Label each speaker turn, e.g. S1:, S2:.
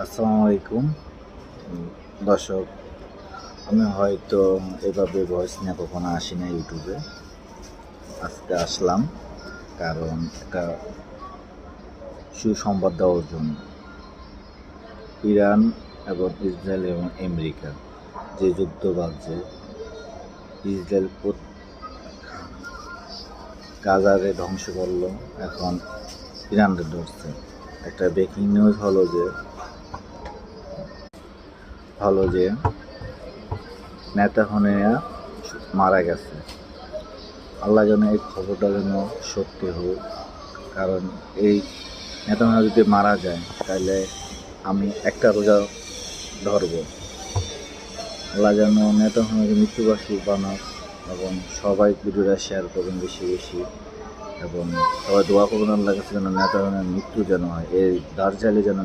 S1: আসসালামু আলাইকুম দর্শক। আমি হয়তো এভাবে ভয়েস নিয়ে কখনো আসি না ইউটিউবে। আজকে আসলাম কারণ একটা সুসংবাদ দেওয়ার জন্য। ইরান এবং ইসরায়েল এবং আমেরিকা যে যুদ্ধ বাজছে, ইসরায়েল গাজারে ধ্বংস করলো, এখন ইরানকে ধরছে। একটা ব্রেকিং নিউজ হলো যে নেতানিয়াহু মারা গেছে। আল্লাহ যেন এই খবরটা যেন সত্যি হোক, কারণ এই নেতানিয়াহু যদি মারা যায় তাহলে আমি একটা রোজা ধরব। আল্লাহ যেন নেতানিয়াহুকে মৃত্যুবার্ষিকী বানাক, এবং সবাই ভিডিওটা শেয়ার করবেন বেশি বেশি, এবং সবাই দোয়া করবেন আল্লাহর কাছে যেন নেতানিয়াহুর মৃত্যু যেন হয়, এই দাজ্জালে যেন